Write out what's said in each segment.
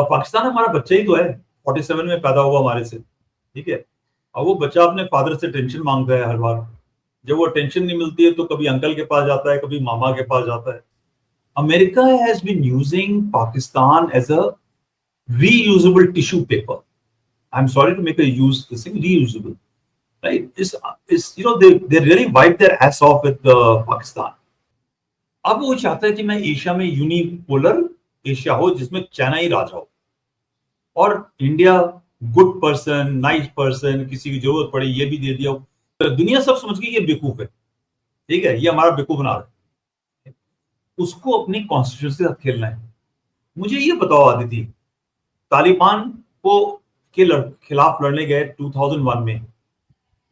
पाकिस्तान हमारा बच्चा ही तो है, 47 में पैदा हुआ हमारे से, ठीक है। और वो बच्चा अपने फादर से टेंशन मांगता है हर बार। जब वो टेंशन नहीं मिलती है तो कभी अंकल के पास जाता है, कभी मामा के पास जाता है। America has been using Pakistan as a reusable tissue paper. I'm sorry to make a use this thing, reusable, right? Is they really wipe their ass off with Pakistan. अब वो चाहता है कि मैं एशिया में यूनिपोलर एशिया हो जिसमें China ही राजा हो, और India good person, nice person, किसी की जरूरत पड़े ये भी दे दिया। तो दुनिया सब समझ गई ये बेवकूफ है, ठीक है, ये हमारा बेवकूफ बना रहा है। उसको अपनी कॉन्स्टिट्यूशन के साथ खेलना है। मुझे ये बताओ आदिति, तालिबान को के खिलाफ लड़ने गए 2001 में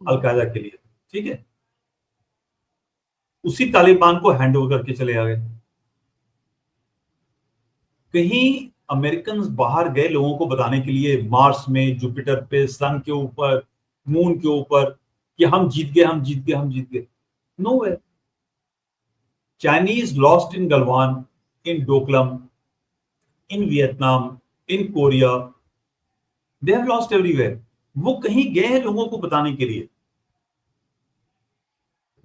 अलकायदा के लिए, ठीक है, उसी तालिबान को हैंड ओवर करके चले आ गए। कहीं अमेरिकन बाहर गए लोगों को बताने के लिए, मार्स में, जुपिटर पे, सन के ऊपर, मून के ऊपर, कि हम जीत गए, हम जीत गए, हम जीत गए? No way. Chinese lost in Galwan, in Doklam, in Vietnam, in Korea, they have lost everywhere. वो कहीं गए हैं लोगों को बताने के लिए।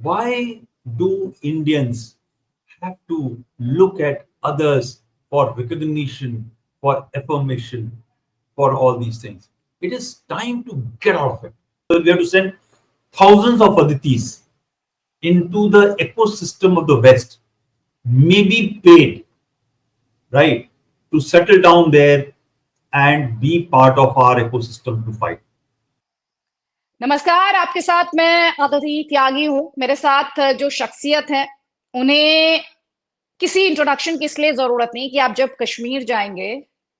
Why do Indians have to look at others for recognition, for affirmation, for all these things? It is time to get out of it. So we have to send thousands of Aditis into the ecosystem of the West, maybe paid, right, to settle down there and be part of our ecosystem to fight. नमस्कार, आपके साथ मैं अदिति त्यागी हूँ। मेरे साथ जो शख्सियत है उन्हें किसी इंट्रोडक्शन की इसलिए जरूरत नहीं कि आप जब कश्मीर जाएंगे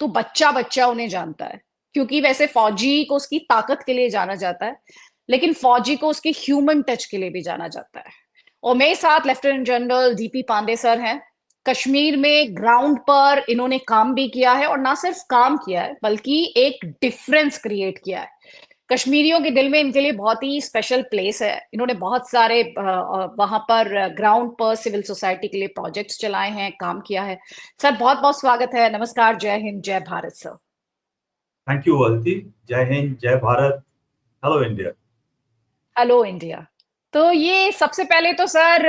तो बच्चा बच्चा उन्हें जानता है, क्योंकि वैसे फौजी को उसकी ताकत के लिए जाना जाता है, लेकिन फौजी को उसके ह्यूमन टच के लिए भी जाना जाता है। और मेरे साथ lieutenant general DP Pandey sir हैं। कश्मीर में ग्राउंड पर इन्होंने काम भी किया है, और ना सिर्फ काम किया है बल्कि एक डिफरेंस क्रिएट किया है। कश्मीरियों के दिल में इनके लिए बहुत ही स्पेशल प्लेस है। इन्होंने बहुत सारे वहां पर ग्राउंड पर सिविल सोसाइटी के लिए प्रोजेक्ट्स चलाए हैं, काम किया है। सर बहुत बहुत स्वागत है। नमस्कार, जय हिंद, जय Bharat sir. Thank you Aditi. जय हिंद, जय Bharat, hello India. Hello India. तो ये सबसे पहले तो सर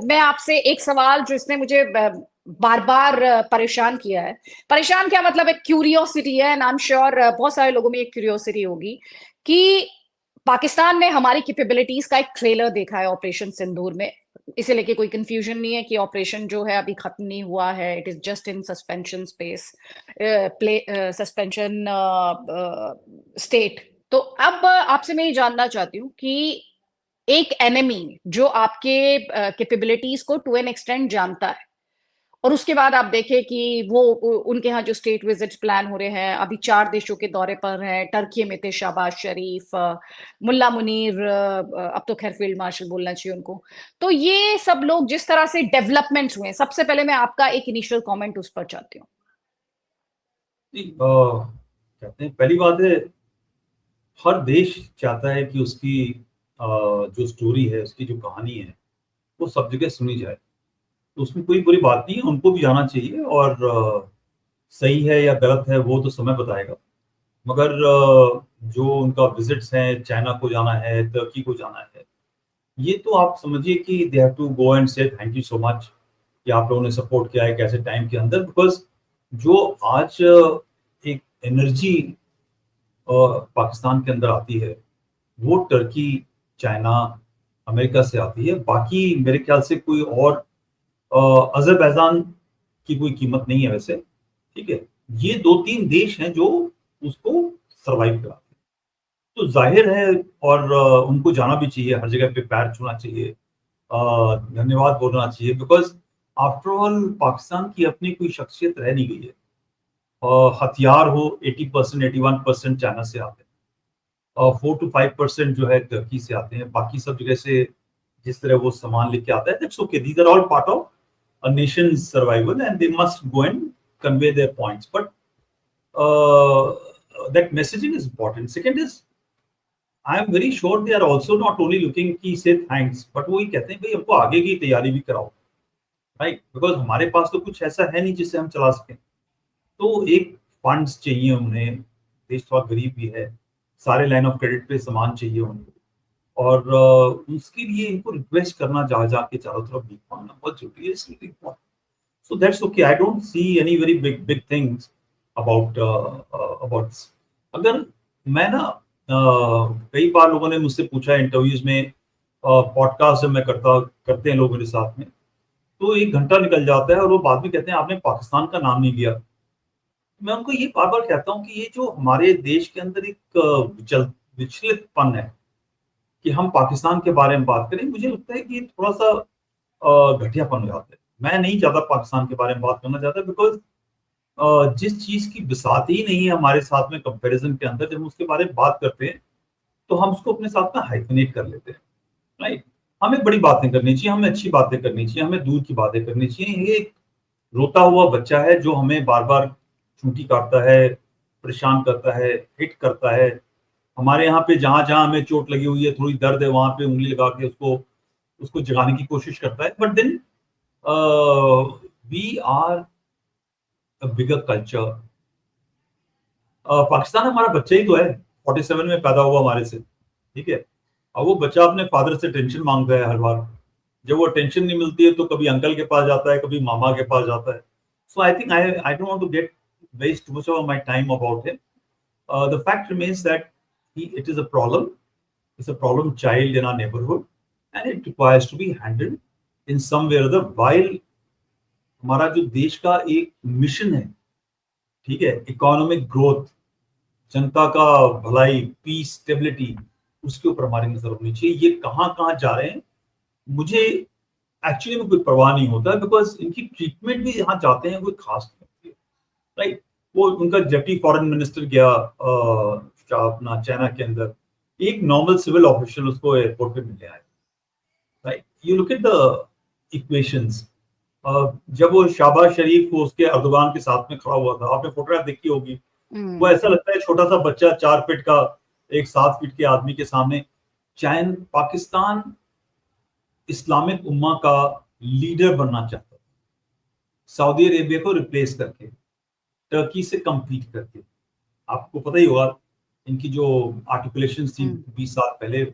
मैं आपसे एक सवाल जो इसने मुझे बार बार परेशान किया है। परेशान क्या मतलब, एक क्यूरियोसिटी है, एंड आई एम श्योर बहुत सारे लोगों में एक क्यूरियोसिटी होगी कि पाकिस्तान ने हमारी कैपेबिलिटीज का एक ट्रेलर देखा है ऑपरेशन सिंदूर में। इसे लेके कोई कंफ्यूजन नहीं है कि ऑपरेशन जो है अभी खत्म नहीं हुआ है, it is just in suspension space, suspension state. तो अब आपसे मैं ये जानना चाहती हूँ कि एक एनिमी जो आपके कैपेबिलिटीज को टू एन एक्सटेंट जानता है, और उसके बाद आप देखें कि वो उनके यहाँ जो स्टेट विजिट्स प्लान हो रहे हैं, अभी 4 देशों के दौरे पर हैं। टर्की में थे शहबाज शरीफ, मुल्ला मुनीर, अब तो खैर फील्ड मार्शल बोलना चाहिए उनको। तो ये सब लोग जिस तरह से डेवलपमेंट्स हुए, सबसे पहले मैं आपका एक इनिशियल कमेंट उस पर चाहती हूँ। कहते हैं, पहली बात है, हर देश चाहता है कि उसकी जो स्टोरी है, उसकी जो कहानी है, वो सब जगह सुनी जाए। तो उसमें कोई बुरी बात नहीं है, उनको भी जाना चाहिए। और सही है या गलत है वो तो समय बताएगा। मगर जो उनका विजिट्स हैं, चाइना को जाना है, तुर्की को जाना है, ये तो आप समझिए कि they have to go and say thank you so much कि आप लोगों ने सपोर्ट किया है कैसे टाइम के अंदर। बिकॉज जो आज एक एनर्जी पाकिस्तान के अंदर आती है, वो टर्की, चाइना, अमेरिका से आती है। बाकी मेरे ख्याल से कोई और अजरबैजान की कोई कीमत नहीं है वैसे, ठीक है। ये 2-3 देश हैं जो उसको सरवाइव कराते हैं। तो जाहिर है, और उनको जाना भी चाहिए, हर जगह पे पैर छूना चाहिए, धन्यवाद बोलना चाहिए। बिकॉज आफ्टर ऑल पाकिस्तान की अपनी कोई शख्सियत रह नहीं गई है। हथियार हो 80%, 81% चाइना से आते हैं, 4 to 5% जो है टर्की से आते हैं। बाकी सब जगह से जिस तरह वो सामान लेके आता है, that's okay, these are all part of a nation's survival and they must go and convey their points. But that messaging is important. Second is, I am very sure they are also not only looking कि say thanks, but वो ये कहते हैं भाई हमको आगे की तैयारी भी कराओ, right? Because हमारे पास तो कुछ ऐसा है नहीं जिससे हम चला सकें। तो एक फंड्स चाहिए उन्हें, देश थोड़ा गरीब भी है, सारे लाइन ऑफ क्रेडिट पे सामान चाहिए उनको, और उसके लिए इनको रिक्वेस्ट करना जा जाके चारों तरफ भीख मांगना बहुत जरूरी है, इसलिए important. So that's okay. I don't see any very big things about this. अगर मैं ना कई बार लोगों ने मुझसे पूछा इंटरव्यूज में, पॉडकास्ट जब मैं करते हैं लोग मेरे साथ में, तो 1 घंटा निकल जाता है और वो बाद में कहते हैं आपने पाकिस्तान का नाम नहीं लिया। मैं उनको ये बार बार कहता हूँ कि ये जो हमारे देश के अंदर एक विचलितपन है कि हम पाकिस्तान के बारे में बात करें, मुझे लगता है कि ये थोड़ा सा घटियापन हो जाता है। मैं नहीं चाहता पाकिस्तान के बारे में बात करना चाहता, बिकॉज जिस चीज की बिसात ही नहीं है हमारे साथ में कंपैरिजन के अंदर, जब हम उसके बारे में बात करते हैं तो हम उसको अपने साथ में हाइफनेट कर लेते हैं, राइट। हमें बड़ी बातें करनी चाहिए, हमें अच्छी बातें करनी चाहिए, हमें दूर की बातें करनी चाहिए। ये एक रोता हुआ बच्चा है जो हमें बार बार चूंटी काटता है, परेशान करता है, हिट करता है। हमारे यहाँ पे जहां जहां हमें चोट लगी हुई है, थोड़ी दर्द है, वहां पे उंगली लगा के उसको उसको जगाने की कोशिश करता है। But then we are a bigger culture. Pakistan हमारा बच्चा ही तो है, 47 में पैदा हुआ हमारे से, ठीक है। अब वो बच्चा अपने फादर से टेंशन मांगता है हर बार, जब वो टेंशन नहीं मिलती है तो कभी अंकल के पास जाता है, कभी मामा के पास जाता है। So I think I don't want to get waste too much of my time about him. The fact remains that it is a problem. It's a problem child in our neighborhood, and it requires to be handled in some way or other. While हमारा जो देश का एक mission है, ठीक है, economic growth, जनता का भलाई, पीस, स्टेबिलिटी, उसके ऊपर हमारी नजर होनी चाहिए। ये कहाँ कहाँ जा रहे हैं मुझे एक्चुअली में कोई परवाह नहीं होता, बिकॉज इनकी ट्रीटमेंट भी यहाँ जाते हैं कोई खास नहीं होती है, राइट। वो उनका डिप्टी फॉरेन मिनिस्टर गया अपना चाइना के अंदर, एक नॉर्मल सिविल ऑफिशियल उसको एयरपोर्ट पे मिलने आया, right. You look at the equations. जब वो शाहबाज शरीफ वो उसके अर्दोगान के साथ में खड़ा हुआ था, आपने फोटोग्राफ देखी होगी, वो ऐसा लगता है छोटा सा बच्चा 4 फीट का एक 7 फीट के आदमी के सामने। पाकिस्तान इस्लामिक उम्मा का लीडर बनना चाहता था, सऊदी अरेबिया को रिप्लेस करके, टर्की से compete करके। आपको पता ही होगा इनकी जो आर्टिकुलेशन थी 20 साल पहले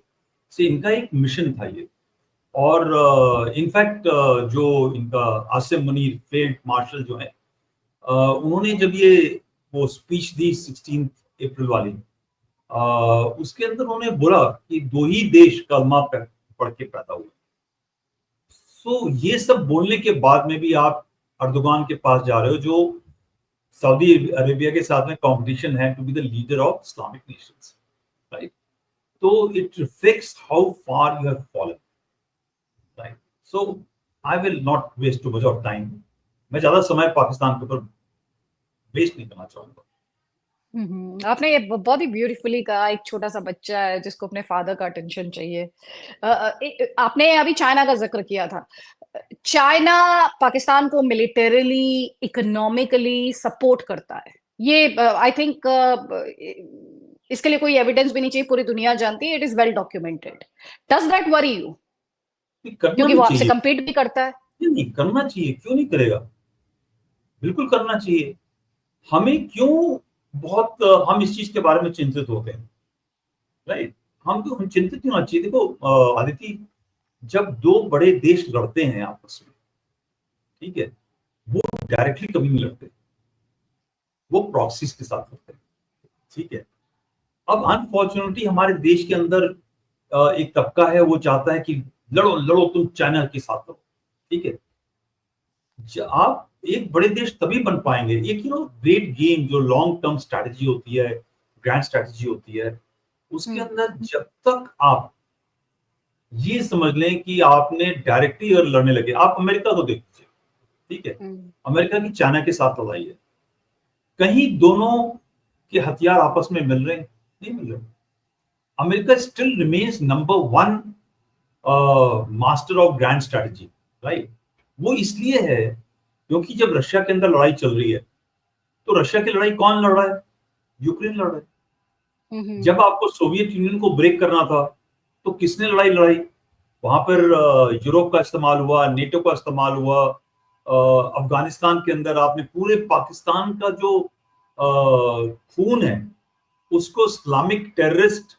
से, इनका एक मिशन था ये। और इनफैक्ट जो इनका आसिम मुनीर फील्ड मार्शल जो है, उन्होंने जब ये वो स्पीच दी 16 अप्रैल वाली, उसके अंदर उन्होंने बोला कि 2 ही देश कलमा पढ़ के पैदा हुए। सो ये सब बोलने के बाद में भी आप अर्दोगान के पास जा रहे हो, जो सऊदी अरेबिया के साथ में कंपटीशन है to be the leader of Islamic nations, right. तो it reflects how far you have fallen, right. So I will not waste too much of time. मैं ज्यादा समय पाकिस्तान के ऊपर वेस्ट नहीं करना चाहूंगा। आपने ये बहुत ही ब्यूटीफुली कहा, एक छोटा सा बच्चा है जिसको अपने फादर का अटेंशन चाहिए। आपने अभी चाइना का जिक्र किया था। चाइना पाकिस्तान को मिलिटरीली, इकोनॉमिकली सपोर्ट करता है। ये आई थिंक इसके लिए कोई एविडेंस भी नहीं चाहिए, पूरी दुनिया जानती है, it is well documented. Does that worry you? करना क्योंकि भी वो आपसे चाहिए, compete भी करता है। नहीं करना चाहिए, क्यों नहीं करेगा, बिल्कुल करना चाहिए। हमें क्यों बहुत हम इस चीज के बारे में चिंतित होते हैं, राइट। हम चिंतित क्यों होना चाहिए? देखो आदिति, जब 2 बड़े देश लड़ते हैं आपस में, ठीक है, वो डायरेक्टली कभी नहीं लड़ते, वो प्रॉक्सीज के साथ लड़ते हैं, ठीक है। अब अनफॉर्चुनेटली हमारे देश के अंदर एक तबका है, वो चाहता है कि लड़ो लड़ो तुम चाइना के साथ लड़ो, ठीक है। आप एक बड़े देश तभी बन पाएंगे, एक ग्रेट गेम जो लॉन्ग टर्म स्ट्रैटेजी होती है, ग्रैंड स्ट्रैटेजी होती है, उसके अंदर जब तक आप ये समझ लें कि आपने डायरेक्टली अगर लड़ने लगे, आप अमेरिका को देख लीजिए, ठीक है, अमेरिका की चाइना के साथ लड़ाई है, कहीं दोनों के हथियार आपस में मिल रहे हैं? नहीं मिल रहे। America still remains number 1 master of grand strategy, right. वो इसलिए है क्योंकि जब रशिया के अंदर लड़ाई चल रही है, तो रशिया की लड़ाई कौन लड़ रहा है? यूक्रेन लड़ रहा है। जब आपको सोवियत यूनियन को ब्रेक करना था, तो किसने लड़ाई लड़ाई? वहां पर यूरोप का इस्तेमाल हुआ, नेटो का इस्तेमाल हुआ। अफगानिस्तान के अंदर आपने पूरे पाकिस्तान का जो खून है उसको इस्लामिक टेररिस्ट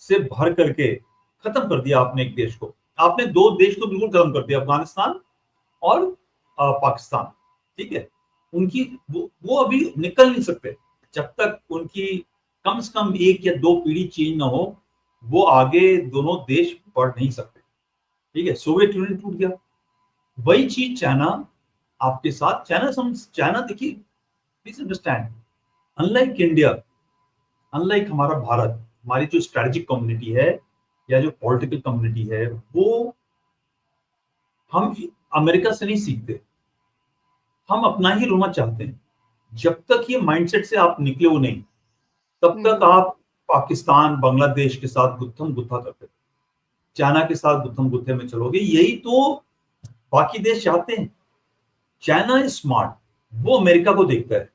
से भर करके खत्म कर दिया आपने एक देश को। आपने दो देश को बिल्कुल खत्म कर दिया, अफगानिस्तान और पाकिस्तान। ठीक है, उनकी वो अभी निकल नहीं सकते जब तक उनकी कम से कम एक या दो पीढ़ी चेंज ना हो, वो आगे दोनों देश बढ़ नहीं सकते। ठीक है, सोवियत यूनियन टूट गया, वही चीज चाइना आपके साथ। चाइना देखिए, please understand, unlike India, unlike हमारा भारत, हमारी जो स्ट्रेटेजिक कम्युनिटी है या जो पॉलिटिकल कम्युनिटी है, वो हम अमेरिका से नहीं सीखते, हम अपना ही रोना चाहते हैं। जब तक ये माइंडसेट से आप निकले हो नहीं, तब तक आप पाकिस्तान बांग्लादेश के साथ गुत्थम गुत्था करते, चाइना के साथ गुत्थम गुत्थे में चलोगे। यही तो बाकी देश चाहते हैं। चाइना इज स्मार्ट, वो अमेरिका को देखता है,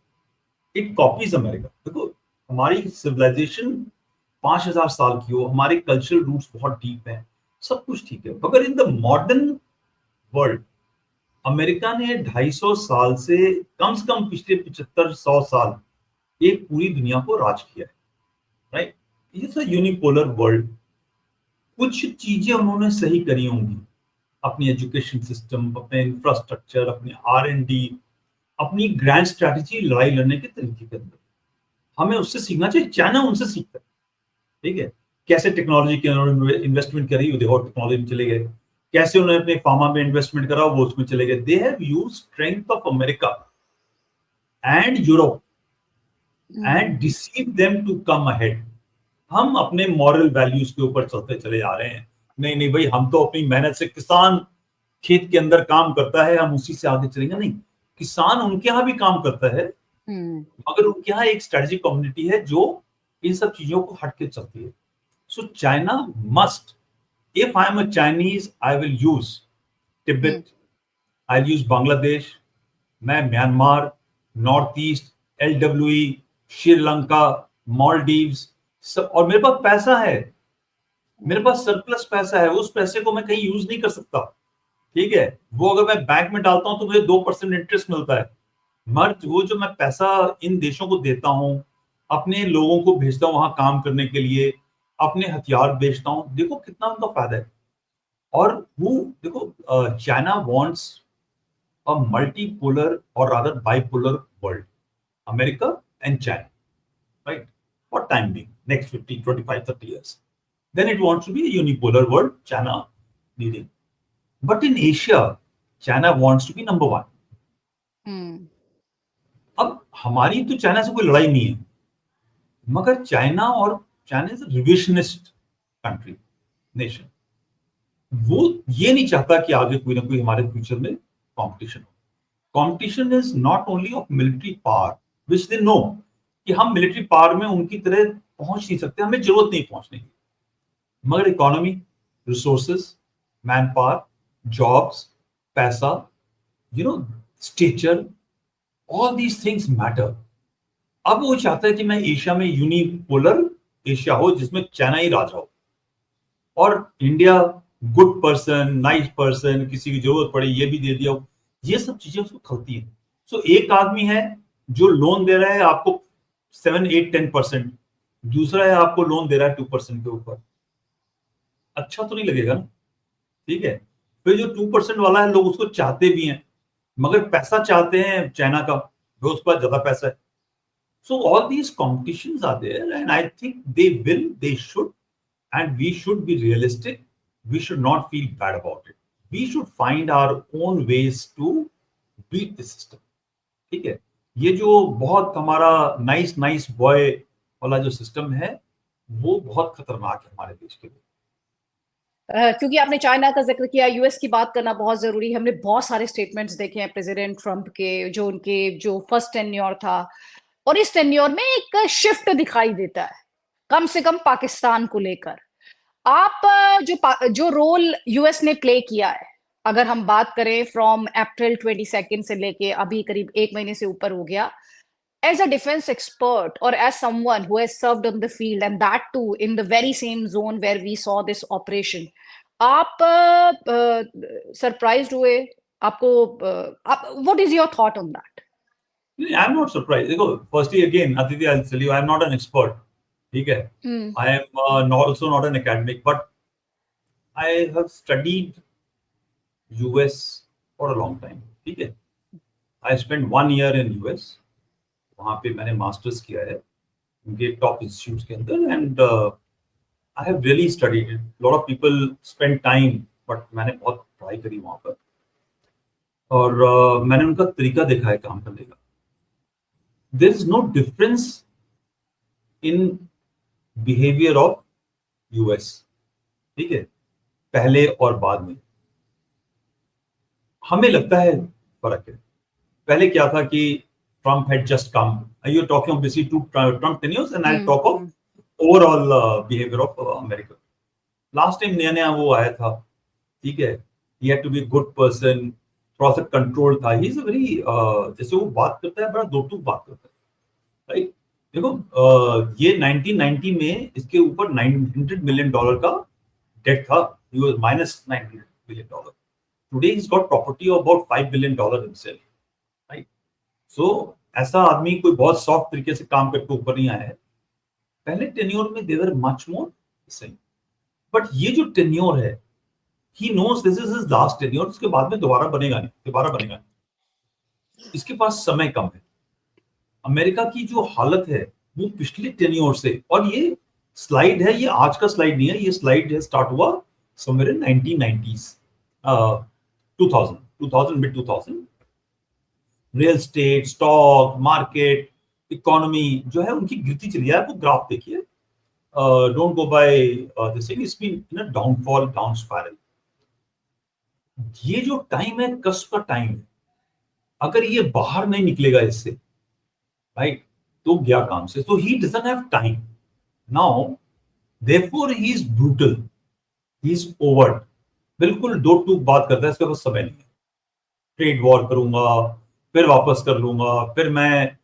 इट कॉपीज अमेरिका। देखो, हमारी सिविलाइजेशन 5000 साल की हो, हमारे कल्चरल रूट्स बहुत डीप हैं, सब कुछ ठीक है, मगर in the modern world America ने 250 साल से कम पिछले 75-100 साल एक पूरी दुनिया को राज किया है, right. It's a unipolar world. कुछ चीजें उन्होंने सही करी होंगी, अपनी एजुकेशन सिस्टम, अपने इंफ्रास्ट्रक्चर, अपने R&D, अपनी ग्रैंड स्ट्रैटेजी, लड़ाई लड़ने के तरीके के अंदर हमें उससे सीखना चाहिए। चाइना उनसे सीखता है, ठीक है, कैसे टेक्नोलॉजी के उन्होंने इन्वेस्टमेंट करी, देखो टेक्नोलॉजी में चले गए, कैसे उन्होंने अपने फार्मा में इन्वेस्टमेंट करा, वो उसमें चले गए। They have used strength of America and Europe and deceive them to come ahead. हम अपने मॉरल वैल्यूज के ऊपर चलते चले जा रहे हैं, नहीं नहीं भाई, हम तो अपनी मेहनत से, किसान खेत के अंदर काम करता है, हम उसी से आगे चलेंगे। नहीं, किसान उनके यहाँ भी काम करता है, मगर उनके यहाँ एक स्ट्रेटेजिक कम्युनिटी है जो इन सब चीजों को हट के चलती है। So China must, if I am a Chinese, I will use Tibet, I'll use Bangladesh, मैं Myanmar, north east, LWE, Sri Lanka, Maldives, सब, और मेरे पास पैसा है, मेरे पास सरप्लस पैसा है, उस पैसे को मैं कहीं यूज नहीं कर सकता। ठीक है, वो अगर मैं बैंक में डालता हूं तो मुझे 2% इंटरेस्ट मिलता है, मगर वो जो मैं पैसा इन देशों को देता हूं, अपने लोगों को भेजता हूं वहां काम करने के लिए, अपने हथियार बेचता हूं, देखो कितना उनका फायदा है। और वो देखो, चाइना वांट्स अ मल्टीपोलर और rather bipolar world, America and China, right, for time being, next 50, 25, 30 years. Then it wants to be a unipolar world, China leading. But in Asia, China wants to be number one. अब हमारी तो China से कोई लड़ाई नहीं है, मगर China is revisionist country, nation. वो ये नहीं चाहता कि आगे कोई ना कोई हमारे फ्यूचर में कंपटीशन हो। Competition is not only of military power, which they know कि हम मिलिट्री पावर में उनकी तरह पहुंच नहीं सकते, हमें जरूरत नहीं पहुंचने की, मगर economy, resources, man power, jobs, पैसा, stature, all these things matter. अब वो चाहता है कि मैं एशिया में यूनिपोलर एशिया हो, जिसमें चाइना ही राजा हो, और India good person, nice person, किसी की जरूरत पड़े ये भी दे दिया हो। ये सब चीजें उसको खलती है। सो एक आदमी है जो लोन दे रहा है आपको 7, 8, 10%, दूसरा है आपको लोन दे रहा है 2% के ऊपर, अच्छा तो नहीं लगेगा ना, ठीक है। फिर जो 2% वाला है, लोग उसको चाहते भी हैं, मगर पैसा चाहते हैं चाइना का, जो उसके पास ज्यादा पैसा है। So all these competitions are there, and I think they should, and we should be realistic. We should not feel bad about it. We should find our own ways to beat the system. ठीक है, ये जो बहुत हमारा nice boy वाला जो system है, वो बहुत खतरनाक है हमारे देश के लिए। क्योंकि आपने चाइना का जिक्र किया, यूएस की बात करना बहुत जरूरी है। हमने बहुत सारे स्टेटमेंट्स देखे हैं प्रेसिडेंट ट्रंप के, जो उनके जो फर्स्ट टेन्योर था, और इस टेन्योर में एक शिफ्ट दिखाई देता है, कम से कम पाकिस्तान को लेकर। आप जो रोल यूएस ने प्ले किया है, अगर हम बात करें फ्रॉम अप्रैल 22 से लेके अभी करीब 1 महीने से ऊपर हो गया, as a defense expert or as someone who has served on the field, and that too in the very same zone where we saw this operation, आप सरप्राइज्ड हुए? आपको what is your thought on that? I am not surprise. देखो, firstly again Aditi, I will tell you, I am not an expert, ठीक है। I am also not an academic, but I have studied US for a long time, ठीक है। I spend 1 year in US, वहां पे मैंने masters किया है उनके टॉप इंस्टीट्यूट्स के अंदर, and I have really studied it. Lot of people spend time, but मैंने बहुत ट्राई करी वहां पर, और मैंने उनका तरीका देखा है काम करने का। There is no difference in behaviour of US, ठीक है, पहले और बाद में। हमें लगता है फर्क है। पहले क्या था कि Trump had just come, you are talking obviously to Trump tenures, and I talk of overall behaviour of America. Last time नया नया वो आया था, ठीक है, he had to be good person, थोड़ा सा कंट्रोल था। ही इज अ वेरी, जैसे वो बात करता है बड़ा दो टूक बात करता है, राइट। देखो, ये 1990 में इसके ऊपर $900 मिलियन का डेट था, he was minus $900 million. Today he's got property of about $5 billion himself, right? So ऐसा आदमी कोई बहुत सॉफ्ट तरीके से काम करके ऊपर नहीं आया है। पहले टेन्योर में they were much more same, but ये जो टेन्योर है, he knows this is his last tenure, उसके बाद में दोबारा बनेगा नहीं। इसके पास समय कम है। अमेरिका की जो हालत है वो पिछले टेन्योर से, और ये स्लाइड है, ये आज का स्लाइड नहीं है, ये स्लाइड है स्टार्ट हुआ somewhere in 1990s, 2000 mid 2000। Real estate, stock market, economy जो है उनकी गिरती चली है। वो ग्राफ देखिए, don't go by this thing, it's been in a downfall, down spiral. ये जो टाइम है कस्प का टाइम है, अगर ये बाहर नहीं निकलेगा इससे, राइट, तो गया काम से। तो he doesn't have time now, therefore he is brutal, he is overt, बिल्कुल दो टूक बात करता है, इसके पास समय नहीं है। ट्रेड वॉर करूंगा, फिर वापस कर लूंगा, फिर मैं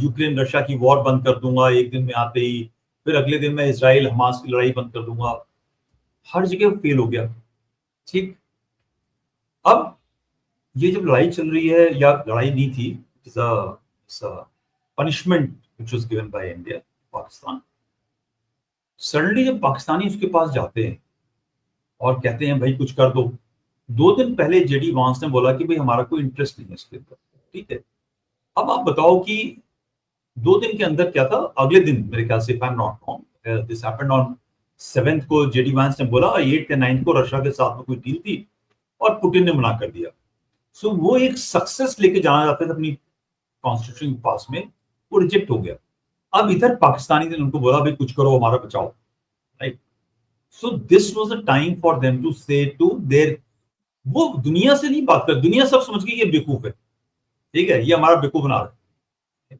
यूक्रेन रशिया की वॉर बंद कर दूंगा एक दिन में आते ही, फिर अगले दिन मैं इजराइल हमास की लड़ाई बंद कर दूंगा। हर जगह फेल हो गया, ठीक। अब ये जब लड़ाई चल रही है, या लड़ाई नहीं थी, it's a punishment which was given by India, Pakistan. Suddenly जब पाकिस्तानी उसके पास जाते हैं और कहते हैं भाई कुछ कर दो, 2 दिन पहले जेडी वांस ने बोला कि भाई हमारा कोई इंटरेस्ट नहीं है इसके अंदर, ठीक है। अब आप बताओ कि 2 दिन के अंदर क्या था। अगले दिन मेरे ख्याल से, if I am not wrong, this happened on 7th को, जेडी वांस ने बोला, 8th या 9th को रशिया के साथ में कोई डील थी और पुतिन ने मना कर दिया। सो वो एक सक्सेस लेके जाना चाहते थे अपनी कॉन्स्टिट्यूशन के पास में, वो रिजेक्ट हो गया। अब इधर पाकिस्तानी ने उनको बोला भाई कुछ करो, हमारा बचाओ, right. So this was the time for them to say to there, वो दुनिया से नहीं बात कर, दुनिया सब समझ गई ये बेवकूफ है, ठीक है, ये हमारा बेवकूफ बना रहा है।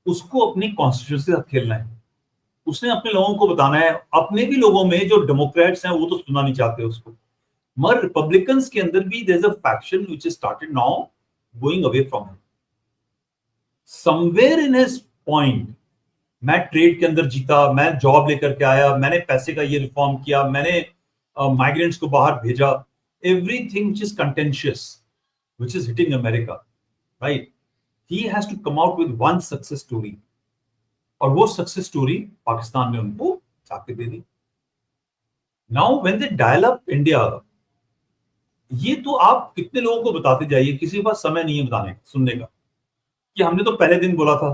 उसको अपनी कॉन्स्टिट्यूशन के साथ खेलना है, उसने अपने लोगों को बताना है। अपने भी लोगों में जो डेमोक्रेट्स हैं वो तो सुनना नहीं चाहते उसको, मगर रिपब्लिकन्स के अंदर भी there is a faction which is started now going away from him. Somewhere in his point, मैं ट्रेड के अंदर जीता, मैं जॉब लेकर के आया, मैंने पैसे का ये रिफॉर्म किया, मैंने माइग्रेंट्स को बाहर भेजा, everything which is contentious, which is hitting America, right. He has to come out with one success story, और वो सक्सेस स्टोरी पाकिस्तान ने उनको जाके दे दी। Now when they dial up India, ये तो आप कितने लोगों को बताते जाइए, किसी के पास समय नहीं है बताने सुनने का, कि हमने तो पहले दिन बोला था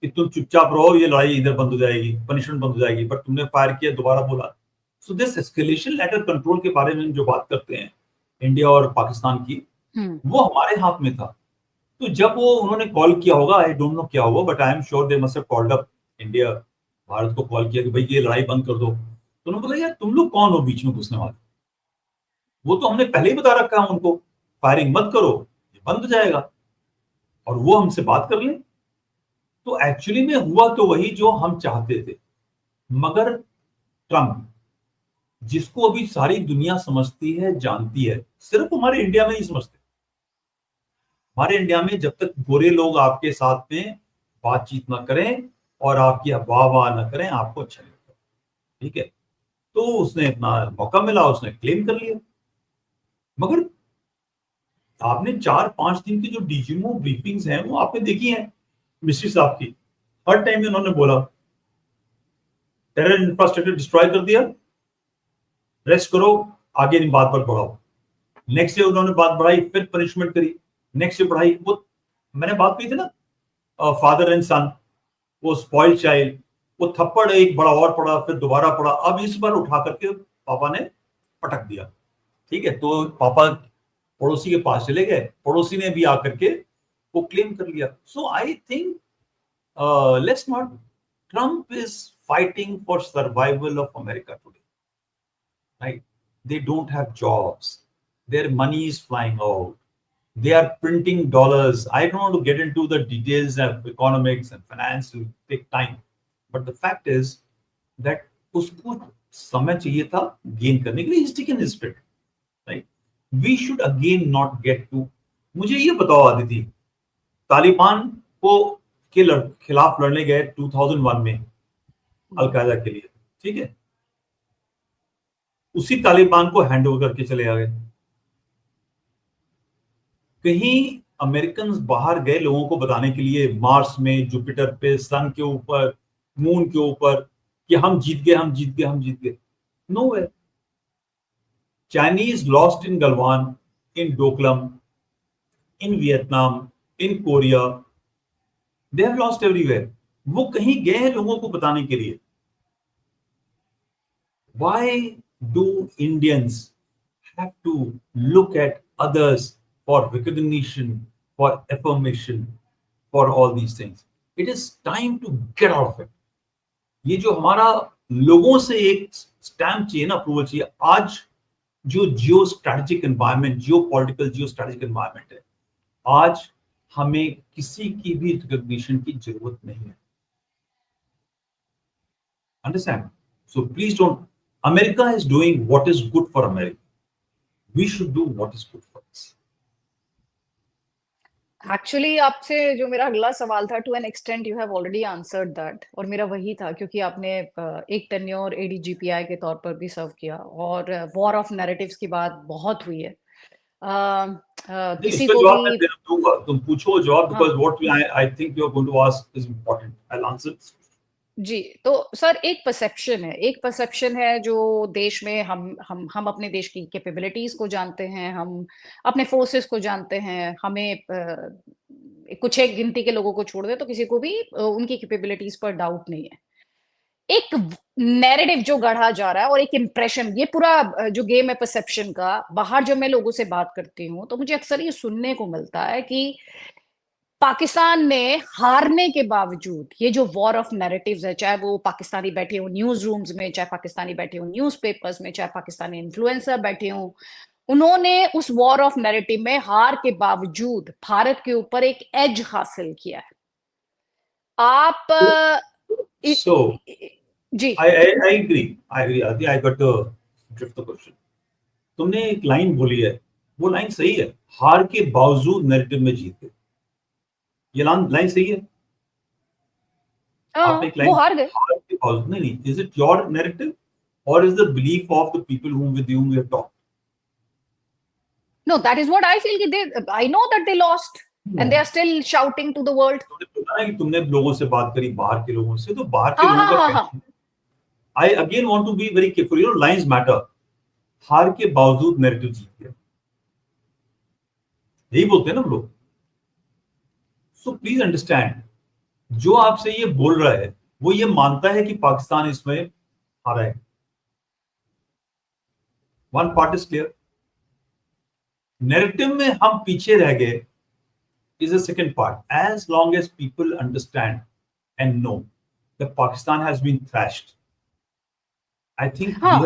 कि तुम चुपचाप रहो, ये लड़ाई इधर बंद हो जाएगी, पनिशमेंट बंद हो जाएगी, बट तुमने फायर किया, दोबारा बोला। So this escalation ladder control के बारे में जो बात करते हैं इंडिया और पाकिस्तान की, वो हमारे हाथ में था। तो जब वो उन्होंने कॉल किया होगा, आई डोंट नो क्या होगा, but I am sure they must have called up India, Bharat को कॉल किया कि भाई ये लड़ाई बंद कर दो। तो उन्होंने बोला यार तुम लोग कौन हो बीच में घुसने वाले, वो तो हमने पहले ही बता रखा है उनको, फायरिंग मत करो, ये बंद हो जाएगा, और वो हमसे बात कर ले। तो एक्चुअली में हुआ तो वही जो हम चाहते थे, मगर ट्रम्प, जिसको अभी सारी दुनिया समझती है, जानती है, सिर्फ हमारे इंडिया में ही समझते। हमारे इंडिया में जब तक गोरे लोग आपके साथ में बातचीत ना करें और आपकी वाह ना करें, आपको अच्छा नहीं लगता, ठीक है। तो उसने इतना मौका मिला, उसने क्लेम कर लिया। मगर आपने 4-5 दिन की जो डीजीएमओ ब्रीफिंग्स हैं वो आपने देखी हैं मिस्ट्री साहब की। हर टाइम में उन्होंने बोला टेरर इंफ्रास्ट्रक्चर डिस्ट्रॉय कर दिया, रेस्ट करो, आगे इन बात पर बढ़ाओ। नेक्स्ट डे उन्होंने बात बढ़ाई, फिर पनिशमेंट करी, नेक्स्ट डे बढ़ाई। वो मैंने बात की थी ना, फादर एंड सन, वो स्पॉइल्ड चाइल्ड, वो थप्पड़ एक बड़ा और पड़ा, फिर दोबारा पड़ा, अब इस बार उठा करके पापा ने पटक दिया। ठीक है, तो पापा पड़ोसी के पास चले गए, पड़ोसी ने भी आकर के वो क्लेम कर लिया। So I think let's not, Trump is fighting for survival of America today, right? They don't have jobs, their money is flying out, they are printing dollars. I don't want to get into the details of economics and finance, to take time, but the fact is that उसको समय चाहिए था gain करने के लिए, he's taken his spirit, right? We should again not get to, मुझे ये बताओ आदिति, तालिबान को के खिलाफ लड़ने गए 2001 में अलकायदा के लिए, ठीक है, उसी तालिबान को हैंड ओवर करके चले आ गए। कहीं अमेरिकन बाहर गए लोगों को बताने के लिए, मार्स में, जुपिटर पे, सन के ऊपर, मून के ऊपर, कि हम जीत गए, हम जीत गए, हम जीत गए? No way. Chinese lost in Galwan, in Doklam, in Vietnam, in Korea, they have lost everywhere. वो कहीं गए हैं लोगों को बताने के लिए। Why do Indians have to look at others for recognition, for affirmation, for all these things? It is time to get out of it. ये जो हमारा लोगों से एक स्टैम्प चाहिए ना, अप्रूवल चाहिए, आज जो जियो स्ट्रेटेजिक एनवायरमेंट, जियो पॉलिटिकल जियो स्ट्रेटेजिक एनवायरमेंट है, आज हमें किसी की भी रिकॉग्निशन की जरूरत नहीं है। Understand? So please don't. America is doing what is good for America. We should do what is good for us. Actually आपसे जो मेरा अगला सवाल था, to an extent you have already answered that, और मेरा वही था क्योंकि आपने एक टेन्योर एडीजीपीआई के तौर पर भी सर्व किया, और वॉर ऑफ नैरेटिव्स की बात बहुत हुई है। किसी इसका को जवाब मैं भी दूंगा, तुम पूछो जवाब, हाँ because what I think you are going to ask is important. I'll answer this. जी, तो सर एक परसेप्शन है जो देश में हम अपने देश की कैपेबिलिटीज को जानते हैं, हम अपने फोर्सेस को जानते हैं, हमें कुछ एक गिनती के लोगों को छोड़ दे तो किसी को भी उनकी कैपेबिलिटीज पर डाउट नहीं है। एक नैरेटिव जो गढ़ा जा रहा है और एक इंप्रेशन, ये पूरा जो गेम है परसेप्शन का, बाहर जब मैं लोगों से बात करती हूँ तो मुझे अक्सर ये सुनने को मिलता है कि पाकिस्तान ने हारने के बावजूद ये जो वॉर ऑफ नैरेटिव्स है, चाहे वो पाकिस्तानी बैठे हो न्यूज रूम्स में, चाहे पाकिस्तानी बैठे हो न्यूज़पेपर्स में, चाहे पाकिस्तानी इन्फ्लुएंसर बैठे हो, उन्होंने उस वॉर ऑफ नैरेटिव में हार के बावजूद भारत के ऊपर एक एज हासिल किया है। आप So ji I agree. I got the drift of the question. तुमने एक लाइन बोली है, वो लाइन सही है, हार के बावजूद नैरेटिव में जीत गए। ये लाइन सही है। आपने एक वो लाइन हार गए। हार के बावजूद, नहीं, is it your narrative or is the belief of the people with whom we have talked? No, that is what I feel. I know that they lost and they are still shouting to the world. तुमने बोला कि तुमने लोगों से बात करी, बाहर के लोगों से, तो बाहर के हाँ लोगों हाँ का हाँ हाँ I again want to be very careful. You know, lines matter. हार के बावजूद नैरेटिव जीत गया, यही बोलते हैं ना हम लोग। सो प्लीज अंडरस्टैंड, जो आपसे ये बोल रहा है वो ये मानता है कि पाकिस्तान इसमें हारा है। One part is clear, narrative में हम पीछे रह गए is the second part. As long as people understand and know that Pakistan has been thrashed, I think हाँ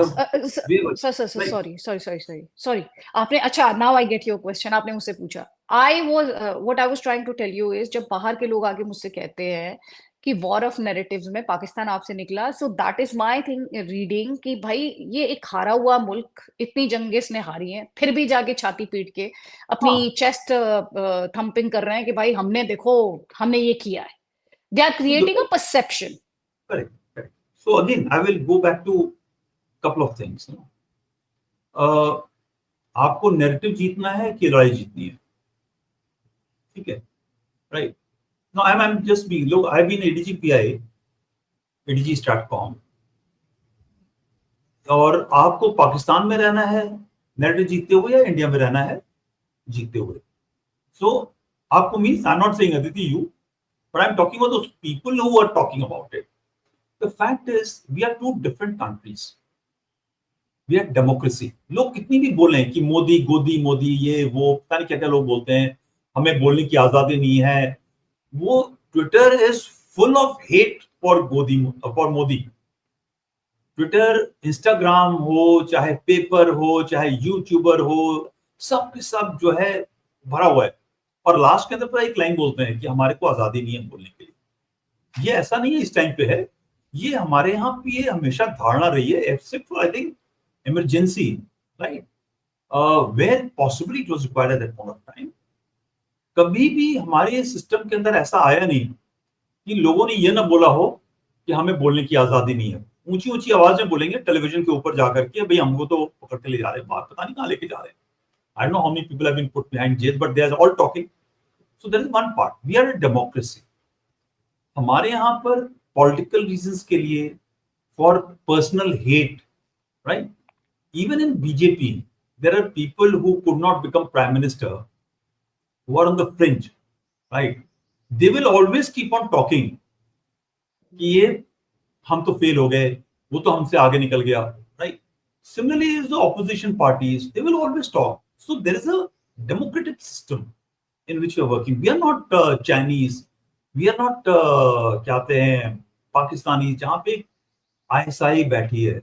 सॉरी आपने, अच्छा, now I get your question. आपने मुझसे पूछा, what I was trying to tell you is, जब बाहर के लोग आके मुझसे कहते हैं कि वॉर ऑफ नैरेटिव्स में पाकिस्तान आपसे निकला, so that is my thing reading कि भाई ये एक हारा हुआ मुल्क, इतनी जंगें इसने हारी हैं, फिर भी जाके छाती पीट के अपनी चेस्ट थंपिंग कर रहे हैं कि भाई हमने, देखो हमने ये किया है। They are creating a perception. correct. So again, I will go back to couple of things. आपको नैरेटिव जीतना है कि लड़ाई जीतनी है? ठीक है, right. No I am just be लोग, I been ADG PI, ADG StratCom, और आपको पाकिस्तान में रहना है नेट जीतते हुए या इंडिया में रहना है जीतते हुए. सो आपको means I am not saying Aditi you, but I am talking about those people who are talking about it. The fact is we are two different countries, we are democracy. लोग कितनी भी बोले कि मोदी गोदी मोदी ये वो पता नहीं क्या क्या लोग बोलते हैं, हमें बोलने की आजादी नहीं है. वो Twitter is full of hate for गोदी, फॉर मोदी. ट्विटर, इंस्टाग्राम हो, चाहे पेपर हो, चाहे यूट्यूबर हो, सब के सब जो है भरा हुआ है. और लास्ट के अंदर पूरा एक लाइन बोलते हैं कि हमारे को आजादी नहीं है बोलने के लिए. ये ऐसा नहीं है इस टाइम पे है, ये हमारे यहाँ पे ये हमेशा धारणा रही है, except I think emergency, right, where possibly it was required at that point of time. कभी भी हमारे सिस्टम के अंदर ऐसा आया नहीं कि लोगों ने ये ना बोला हो कि हमें बोलने की आजादी नहीं है. ऊंची ऊंची आवाज में बोलेंगे टेलीविजन के ऊपर जाकर के, भाई हमको तो पकड़ के ले जा रहे हैं, बात पता नहीं कहां लेके जा रहे हैं. I don't know how many people have been put behind jail, but they are all talking. So there is one part. We are a democracy. हमारे यहाँ पर political reasons के लिए, for personal hate, right? Even in BJP, there are people who could not become prime minister, who are on the fringe, right? They will always keep on talking कि ये हम तो fail हो गए, वो तो हमसे आगे निकल गया, right? Similarly, is the opposition parties, they will always talk. So there is a democratic system in which we are working. We are not Chinese, we are not क्या कहते हैं पाकिस्तानी, जहां पे ISI बैठी है,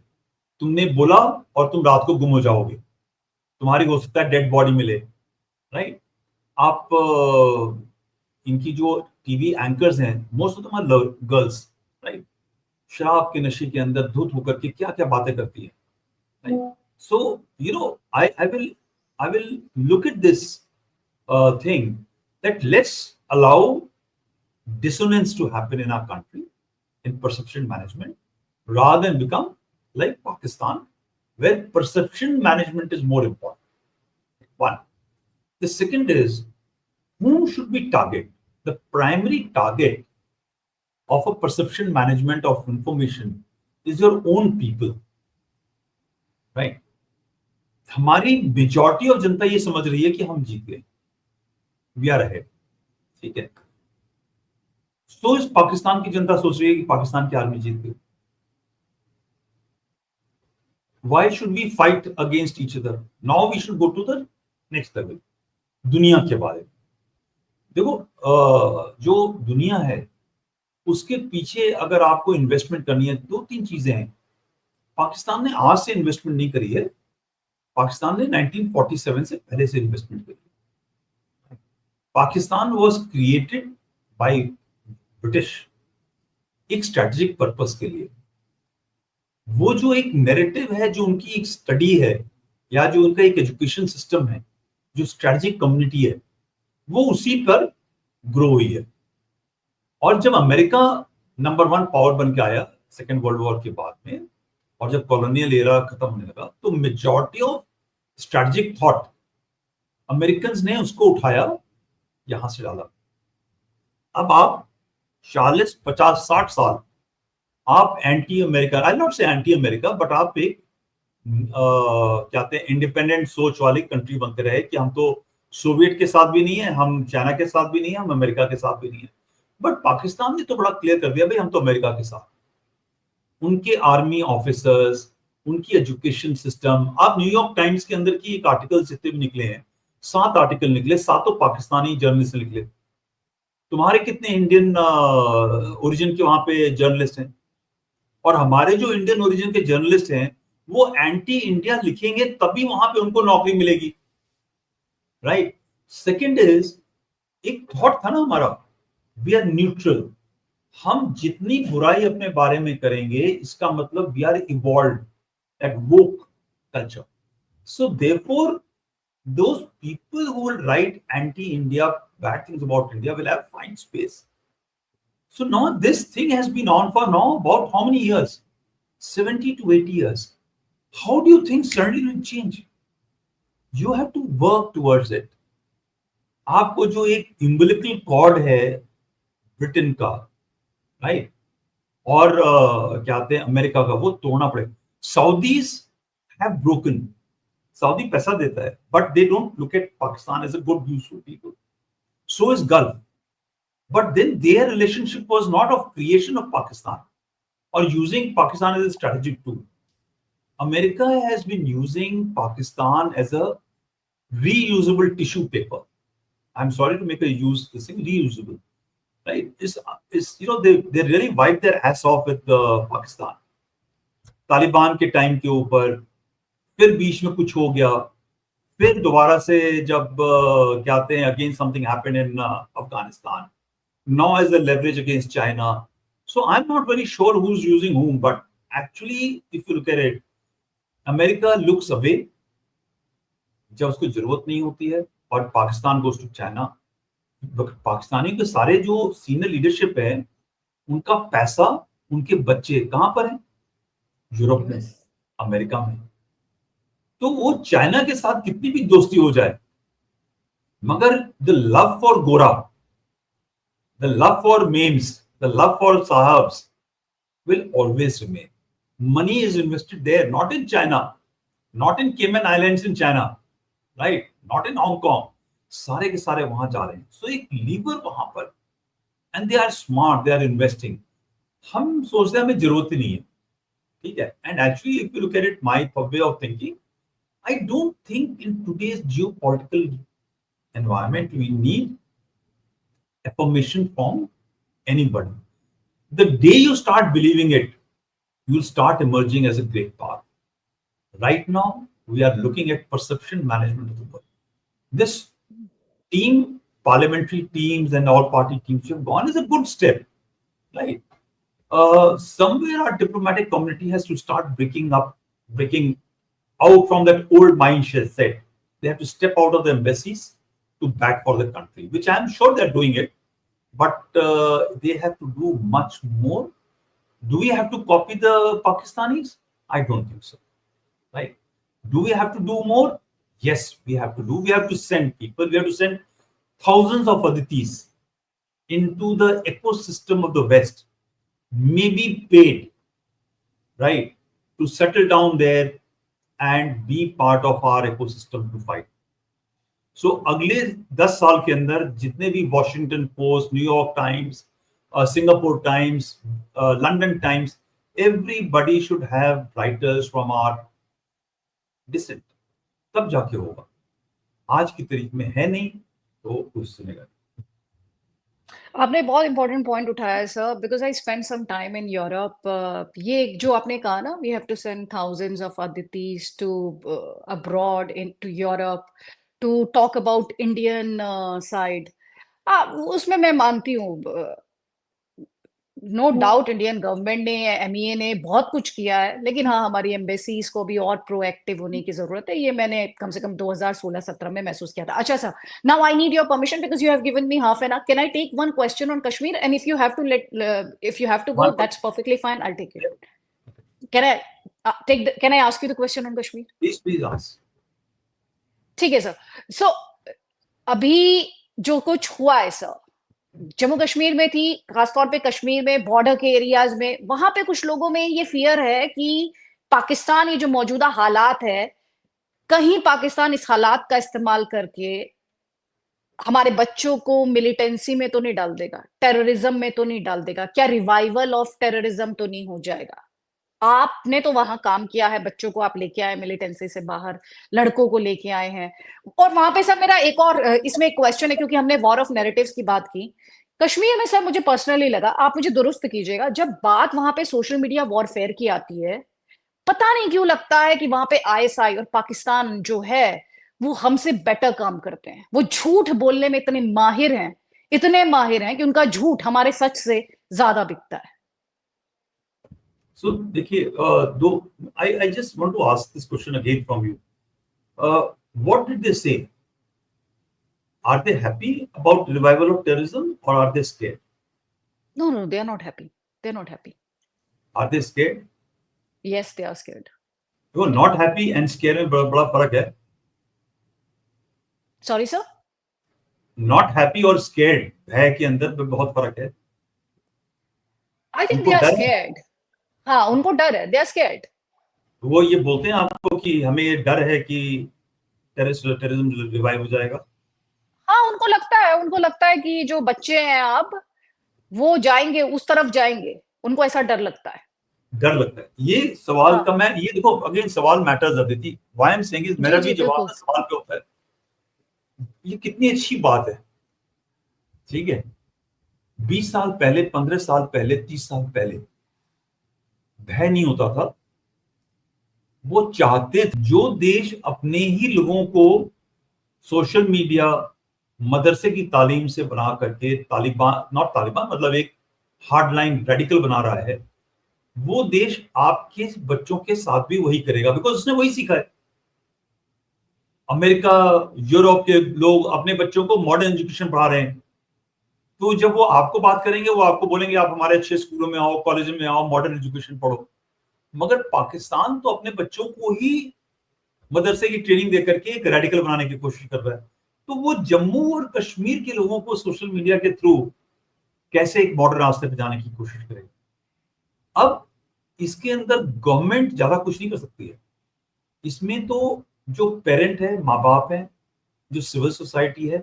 तुमने बोला और तुम रात को गुम हो जाओगे, तुम्हारी हो सकता है डेड बॉडी मिले, राइट. आप इनकी जो टीवी एंकर्स हैं, most of them are girls, right. शराब के नशे के अंदर धुत होकर के क्या क्या बातें करती है, right. So you know, I will look at this thing that let's allow dissonance to happen in our country in perception management rather than become like Pakistan, where perception management is more important. One. The second is, whom should we target? The primary target of a perception management of information is your own people, right? हमारी majority of जनता ये समझ रही है कि हम जीत गए, we are ahead, ठीक है. सो इस पाकिस्तान की जनता सोच रही है कि पाकिस्तान की आर्मी जीत गई. Why should we fight against each other? Now we should go to the next level. दुनिया के बारे में देखो, जो दुनिया है उसके पीछे अगर आपको इन्वेस्टमेंट करनी है, दो तीन चीजें हैं. पाकिस्तान ने आज से इन्वेस्टमेंट नहीं करी है, पाकिस्तान ने 1947 से पहले से इन्वेस्टमेंट करी. Pakistan was created by British एक स्ट्रेटेजिक पर्पस के लिए. वो जो एक नैरेटिव है, जो उनकी एक स्टडी है, या जो उनका एक एजुकेशन सिस्टम है, जो स्ट्रेटेजिक कम्युनिटी है, वो उसी पर ग्रो हुई है. और जब अमेरिका नंबर 1 पावर बन के आया सेकेंड वर्ल्ड वॉर के बाद में, और जब कॉलोनियल एरा खत्म होने लगा, तो majority of strategic thought Americans ने उसको उठाया, यहां से डाला. अब आप 40, 50, 60 साल आप एंटी अमेरिका, आई नॉट से एंटी अमेरिका, बट आप एक क्या कहते हैं इंडिपेंडेंट सोच वाली कंट्री बनते रहे कि हम तो सोवियत के साथ भी नहीं है, हम चाइना के साथ भी नहीं है, हम अमेरिका के साथ भी नहीं है. बट पाकिस्तान ने तो बड़ा क्लियर कर दिया, भाई हम तो अमेरिका के साथ. उनके आर्मी ऑफिसर्स, उनकी एजुकेशन सिस्टम, आप न्यूयॉर्क टाइम्स के अंदर की एक आर्टिकल जितने भी निकले हैं, 7 आर्टिकल निकले, 7 पाकिस्तानी जर्नलिस्ट निकले. तुम्हारे कितने इंडियन ओरिजिन के वहां पे जर्नलिस्ट हैं? और हमारे जो इंडियन ओरिजिन के जर्नलिस्ट हैं, वो एंटी इंडिया लिखेंगे तभी वहां पे उनको नौकरी मिलेगी, राइट. सेकंड इज, एक थॉट था ना हमारा, वी आर न्यूट्रल. हम जितनी बुराई अपने बारे में करेंगे, इसका मतलब we are evolved at woke culture. So therefore, those people who will write anti-India, bad things about India, will have fine space. So now this thing has been on for now about how many years? 70 to 80 years. How do you think suddenly it will change? You have to work towards it. आपको जो एक umbilical cord है Britain का, right, और क्या कहते हैं America का, वो तोड़ना पड़ेगा. Saudis have broken. सऊदी पैसा देता है, but they don't look at Pakistan as a good useful people. So is Gulf. But then their relationship was not of creation of Pakistan or using Pakistan as a strategic tool. America has been using Pakistan as a reusable tissue paper. I'm sorry to make a use this thing, reusable, right? Is they really wipe their ass off with Pakistan. Taliban के time के ऊपर, फिर बीच में कुछ हो गया, फिर दोबारा से जब क्या कहते हैं again something happened in Afghanistan, now as a leverage against China. So I'm not very sure who's using whom, but actually, if you look at it, America looks away जब उसको जरूरत नहीं होती है, और Pakistan goes to China. Pakistani के सारे जो सीनियर लीडरशिप है, उनका पैसा, उनके बच्चे कहां पर हैं? यूरोप में, अमेरिका में. तो वो चाइना के साथ कितनी भी दोस्ती हो जाए, मगर द लव फॉर गोरा, the love for memes, the love for sahabs will always remain. Money is invested there, not in China, not in Cayman Islands in China, right? Not in Hong Kong. सारे के सारे वहां जा रहे हैं. So एक liver वहां पर, and they are smart, they are investing. हम सोचते हैं हमें जरूरत ही नहीं है, ठीक है? And actually, if you look at it, my way of thinking, I don't think in today's geopolitical environment we need affirmation from anybody. The day you start believing it, you'll start emerging as a great power. Right now, we are looking at perception management of the world. This team, parliamentary teams and all party teams have gone is a good step, right? Somewhere our diplomatic community has to start breaking out from that old mindset. They have to step out of the embassies to back for the country, which I'm sure they're doing it. But they have to do much more. Do we have to copy the Pakistanis? I don't think so. Right? Do we have to do more? Yes, we have to do. We have to send people. We have to send thousands of Aditis into the ecosystem of the West, maybe paid, right, to settle down there and be part of our ecosystem to fight. सो अगले 10 साल के अंदर जितने भी Washington Post, New York Times, Singapore Times, London Times, everybody should have writers from our descent. तब जाके होगा. आज की तारीख में है नहीं, तो कुछ सुनेगा. आपने बहुत इंपॉर्टेंट पॉइंट उठाया है sir, because I spend some time in Europe. ये जो आपने कहा ना, we have to send thousands of Aditis to abroad in to Europe to talk about Indian side. उसमें मैं मानती हूँ, नो डाउट इंडियन गवर्नमेंट ने, एमईए ने बहुत कुछ किया है, लेकिन हाँ, हमारी एम्बेसीज को भी और प्रोएक्टिव होने की जरूरत है. ये मैंने कम से कम 2016-17 में महसूस किया था. अच्छा sir, now I need your permission because you have given me half an hour. Can I take one question on Kashmir, and if you have to go, that's perfectly fine. I take it. Can I ask you the question on Kashmir? Please ask. ठीक है sir. सो अभी जो कुछ हुआ है sir, Jammu Kashmir में थी, खासतौर पे कश्मीर में बॉर्डर के एरियाज में, वहां पे कुछ लोगों में ये फियर है कि पाकिस्तान, ये जो मौजूदा हालात है, कहीं पाकिस्तान इस हालात का इस्तेमाल करके हमारे बच्चों को मिलिटेंसी में तो नहीं डाल देगा, टेररिज्म में तो नहीं डाल देगा, क्या रिवाइवल ऑफ टेररिज्म तो नहीं हो जाएगा? आपने तो वहां काम किया है, बच्चों को आप लेके आए मिलिटेंसी से बाहर, लड़कों को लेके आए हैं. और वहां पे सर मेरा एक और इसमें एक क्वेश्चन है, क्योंकि हमने वॉर ऑफ नैरेटिव्स की बात की कश्मीर में. सर मुझे पर्सनली लगा, आप मुझे दुरुस्त कीजिएगा, जब बात वहां पे सोशल मीडिया वॉरफेयर की आती है, पता नहीं क्यों लगता है कि वहां पे आईएसआई और पाकिस्तान जो है वो हमसे बेटर काम करते हैं. वो झूठ बोलने में इतने माहिर हैं कि उनका झूठ हमारे सच से ज्यादा बिकता है. So, देखिए, I just want to ask this question again from you. What did they say? Are they happy about revival of terrorism, or are they scared? No, they are not happy. They're not happy. Are they scared? Yes, they are scared. वो not happy and scared में बड़ा फर्क है. Sorry, sir? Not happy और scared, भय के अंदर में बहुत फर्क है। आई थिंक उनको दे आर डर है, स्कैर्ड। हाँ, उनको डर है, दे आर स्कैर्ड। वो ये बोलते हैं आपको कि हमें ये डर है कि टेररिज्म रिवाइव हो जाएगा। हाँ, उनको लगता है कि जो बच्चे हैं अब वो जाएंगे, उस तरफ जाएंगे, उनको ऐसा डर लगता है। डर लगता है। ये सवाल हाँ का मैं ये देखो अगेन सवाल matters Aditi, why I am saying is मेरा जी भी जी जवाब बिल्कुल। ना सवाल पे होता है। ये कितनी अच्छी बात है, ठीक है। 20 साल पहले, 15 साल पहले, 30 साल पहले भय नहीं होता था। वो चाहते थे जो देश अपने ही लोगों को सोशल मीडिया, मदरसे की तालीम से बना करके तालिबान, नॉट तालिबान मतलब एक हार्ड लाइन रेडिकल बना रहा है, वो देश आपके बच्चों के साथ भी वही करेगा, बिकॉज उसने वही सीखा है। अमेरिका, यूरोप के लोग अपने बच्चों को मॉडर्न एजुकेशन पढ़ा रहे हैं, तो जब वो आपको बात करेंगे वो आपको बोलेंगे आप हमारे अच्छे स्कूलों में आओ, कॉलेज में आओ, मॉडर्न एजुकेशन पढ़ो। मगर पाकिस्तान तो अपने बच्चों को ही मदरसे की ट्रेनिंग देकर के एक रेडिकल बनाने की कोशिश कर रहा है। तो वो जम्मू और कश्मीर के लोगों को सोशल मीडिया के थ्रू कैसे एक मॉडर्न रास्ते पे जाने की कोशिश करेगा। अब इसके अंदर गवर्नमेंट ज्यादा कुछ नहीं कर सकती है। इसमें तो जो पेरेंट है, माँ बाप है, जो सिविल सोसाइटी है,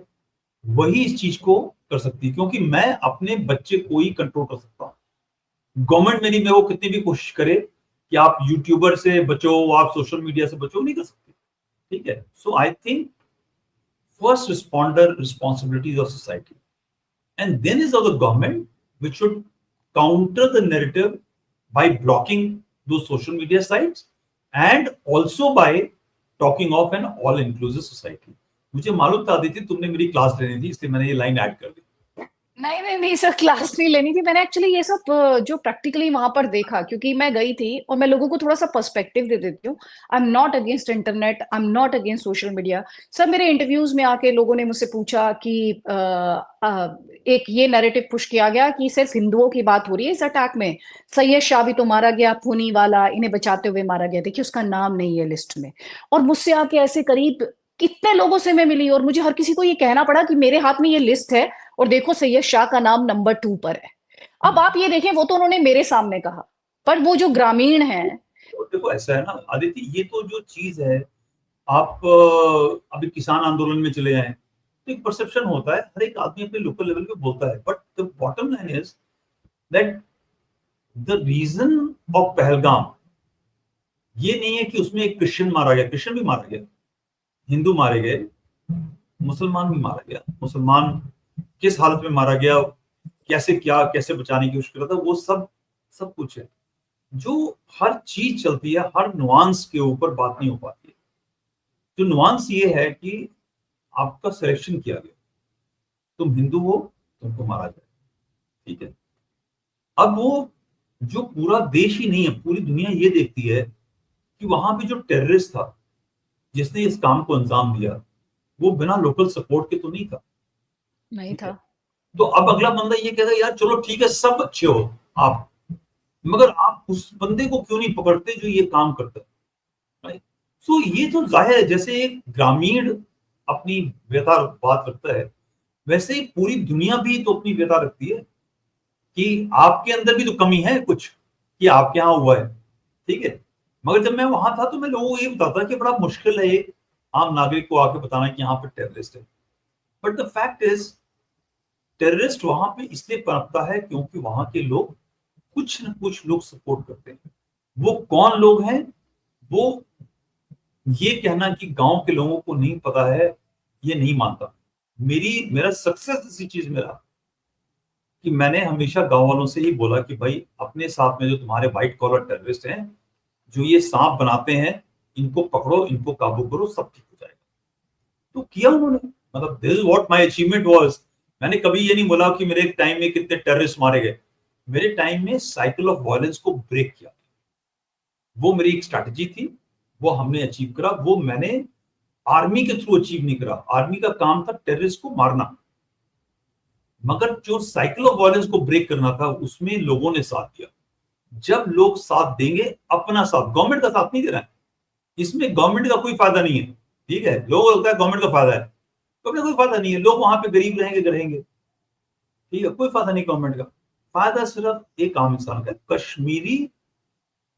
वही इस चीज को कर सकती है, क्योंकि मैं अपने बच्चे को ही कंट्रोल कर सकता हूँ। गवर्नमेंट मेरी में वो कितनी भी कोशिश करे कि आप यूट्यूबर से बचो, आप सोशल मीडिया से बचो, नहीं कर सकते, ठीक है। So I think first responder responsibilities of society, and then is of the government, which should counter the narrative by blocking those social media sites and also by talking of an all inclusive society. मुझे मालूम था आदित्य तुमने मेरी class लेनी थी, इसलिए मैंने ये लाइन ऐड कर दी। नहीं नहीं नहीं सर, क्लास नहीं लेनी थी। मैंने एक्चुअली ये सब जो प्रैक्टिकली वहां पर देखा, क्योंकि मैं गई थी, और मैं लोगों को थोड़ा सा पर्सपेक्टिव दे देती हूँ। आई am not against internet, I am not against social media. Sir मेरे इंटरव्यूज में आके लोगों ने मुझसे पूछा कि एक ये नैरेटिव पुश किया गया कि सिर्फ हिंदुओं की बात हो रही है इस अटैक में। सैयद शाह भी तो मारा गया, पुनी वाला, इन्हें बचाते हुए मारा गया, देखिए उसका नाम नहीं है लिस्ट में। और मुझसे आके ऐसे करीब कितने लोगों से मैं मिली, और मुझे हर किसी को ये कहना पड़ा कि मेरे हाथ में ये लिस्ट है और देखो सैयद शाह का नाम नंबर 2 पर है। अब आप ये देखें, वो तो उन्होंने मेरे सामने कहा, पर वो जो ग्रामीण हैं। तो देखो ऐसा है ना आदित्य, ये तो जो चीज है, आप अभी किसान आंदोलन में चले जाएं तो एक परसेप्शन होता है, हर एक आदमी अपने लोकल लेवल पे बोलता है, but the bottom line is that the reason of Pahalgam ये नहीं है कि उसमें एक क्रिश्चियन मारा गया, क्रिश्चियन भी मारा गया, हिंदू मारे गए, मुसलमान भी मारा गया। मुसलमान किस हालत में मारा गया, कैसे क्या, कैसे बचाने की कोशिश कर रहा था, वो सब सब कुछ है। जो हर चीज चलती है, हर नुआंस के ऊपर बात नहीं हो पाती है। जो नुआंस ये है कि आपका सिलेक्शन किया गया, तुम हिंदू हो, तुमको मारा जाए, ठीक है। अब वो जो पूरा देश ही नहीं है, पूरी दुनिया ये देखती है कि वहां पे जो टेररिस्ट था जिसने इस काम को अंजाम दिया, वो बिना लोकल सपोर्ट के तो नहीं था, नहीं ठीक है। था। तो अब अगला बंदा ये कहता है यार चलो ठीक है सब अच्छे हो आप, मगर आप उस बंदे को क्यों नहीं पकड़ते जो ये काम करता है, राइट। सो ये तो जाहिर है, जैसे एक ग्रामीण अपनी व्यथा बात रखता है, वैसे ही पूरी दुनिया भी तो अपनी व्यथा रखती है कि आपके अंदर भी तो कमी है कुछ, कि आपके यहाँ हुआ है, ठीक है। मगर जब मैं वहां था तो मैं लोगों को ये बताता कि बड़ा मुश्किल है एक आम नागरिक को आके बताना कि यहाँ पे टेररिस्ट है। But the fact is terrorist वहां पे इसलिए पनपता है क्योंकि वहां के लोग कुछ न कुछ लोग सपोर्ट करते हैं। वो कौन लोग हैं, वो ये कहना कि गांव के लोगों को नहीं पता है, ये नहीं मानता। मेरा सक्सेस इसी चीज में रहा कि मैंने हमेशा गांव वालों से ही बोला कि भाई अपने साथ में जो तुम्हारे व्हाइट कॉलर टेररिस्ट हैं, जो ये सांप बनाते हैं, इनको पकड़ो, इनको काबू करो, सब ठीक हो जाएगा। तो किया उन्होंने, मतलब this is what my achievement was. मैंने कभी ये नहीं बोला कि मेरे टाइम में कितने टेररिस्ट मारे गए। मेरे टाइम में साइकिल ऑफ वायलेंस को ब्रेक किया, वो मेरी एक स्ट्रैटेजी थी, वो हमने अचीव करा। वो मैंने आर्मी के थ्रू अचीव नहीं करा, आर्मी का काम था टेररिस्ट को मारना, मगर जो साइकिल ऑफ वायलेंस को ब्रेक करना था उसमें लोगों ने साथ दिया। जब लोग साथ देंगे, अपना साथ, गवर्नमेंट का साथ नहीं दे रहा है, इसमें गवर्नमेंट का कोई फायदा नहीं है, ठीक है। लोगों को लगता है गवर्नमेंट का फायदा है, तो कोई फायदा नहीं है, लोग वहां पे गरीब रहेंगे, ठीक है, कोई फायदा नहीं गवर्नमेंट का। फायदा सिर्फ एक आम इंसान का, कश्मीरी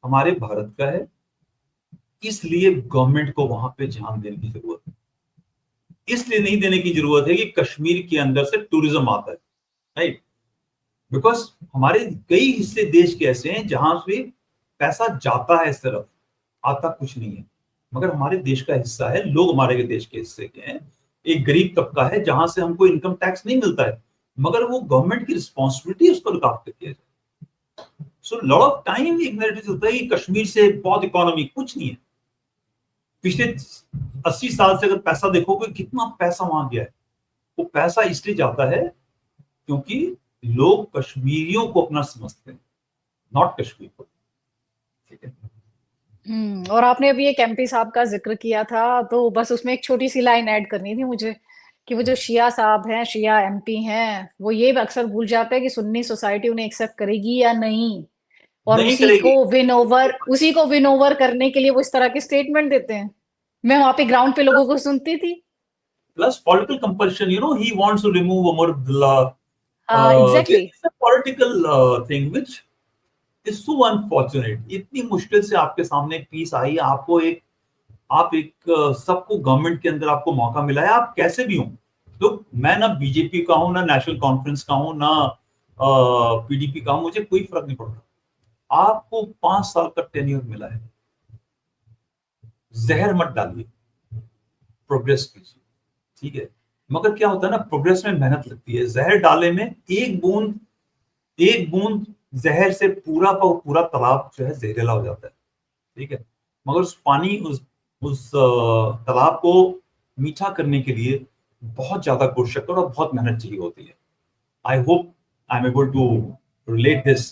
हमारे भारत का है, इसलिए गवर्नमेंट को वहां पे ध्यान देने की जरूरत है। इसलिए नहीं देने की जरूरत है कि कश्मीर के अंदर से टूरिज्म आता है, राइट, बिकॉज हमारे कई हिस्से देश के ऐसे हैं जहां से पैसा जाता है इस तरफ, आता कुछ नहीं है। मगर हमारे देश का हिस्सा है, लोग हमारे देश के हिस्से के हैं, एक गरीब तबका है जहां से हमको इनकम टैक्स नहीं मिलता है, मगर वो गवर्नमेंट की रिस्पॉन्सिबिलिटी उसको लुक आफ्टर किया जाए। सो लॉट ऑफ टाइम एक नैरेटिव होता है कि कश्मीर से बहुत इकोनॉमी, कुछ नहीं है। पिछले 80 साल से अगर पैसा देखोगे कितना पैसा वहां गया है, वो पैसा इसलिए जाता है क्योंकि लोग कश्मीरियों को अपना समझते हैं, नॉट कश्मीर को, ठीक है। और आपने अभी एक एमपी साहब का जिक्र किया था, तो बस उसमें एक छोटी सी लाइन ऐड करनी थी मुझे कि वो जो शिया साहब हैं, शिया एमपी हैं, वो ये अक्सर भूल जाते हैं कि सुन्नी सोसाइटी उन्हें एक्सेप्ट करेगी या नहीं, और नहीं करेगी। उसी को विन ओवर करने के लिए वो इस तरह के स्टेटमेंट देते हैं। मैं वहां पे ग्राउंड पे लोगों को सुनती थी। Plus political compulsion, he wants to remove Omar Abdullah. हाँ, exactly. It's a political thing which is so unfortunate। इतनी मुश्किल से आपके सामने पीस आई, आप एक सबको गवर्नमेंट के अंदर आपको मौका मिला है, आप कैसे भी हो। तो मैं ना बीजेपी का हूं, ना नेशनल कॉन्फ्रेंस का हूं, ना पीडीपी का हूं, मुझे कोई फर्क नहीं पड़ रहा। आपको 5 साल का टेन्योर मिला है, जहर मत डालिए, प्रोग्रेस कीजिए, ठीक है। मगर क्या होता है ना, प्रोग्रेस में मेहनत लगती है, जहर डाले में एक बूंद जहर से पूरा का पूरा तालाब जो है जहरीला हो जाता है, ठीक है। मगर उस तालाब को मीठा करने के लिए बहुत ज्यादा कोशिश और बहुत मेहनत चाहिए होती है। I hope I am able to relate this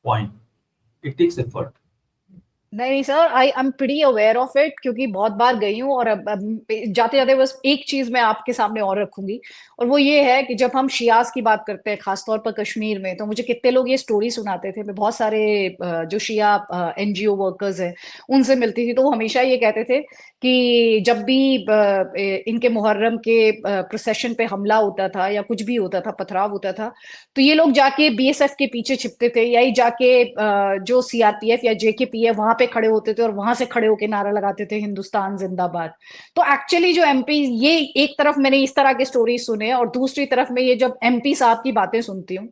point. It takes effort. नहीं sir, I am pretty aware of it, क्योंकि बहुत बार गई हूँ। और अब जाते जाते बस एक चीज मैं आपके सामने और रखूंगी, और वो ये है कि जब हम शियाज की बात करते हैं खासतौर पर कश्मीर में, तो मुझे कितने लोग ये स्टोरी सुनाते थे। मैं बहुत सारे जो शिया एनजीओ वर्कर्स हैं उनसे मिलती थी, तो वो हमेशा ये कहते थे कि जब भी इनके मुहर्रम के प्रोसेशन पे हमला होता था या कुछ भी होता था, पथराव होता था, तो ये लोग जाके बीएसएफ के पीछे छिपते थे, या ही जाके जो सीआरपीएफ या जेकेपी है वहां पे खड़े होते थे और वहां से खड़े होके नारा लगाते थे हिंदुस्तान जिंदाबाद। तो एक्चुअली जो एमपी, ये एक तरफ मैंने इस तरह के स्टोरी सुने, और दूसरी तरफ में ये जब एमपी साहब की बातें सुनती हूँ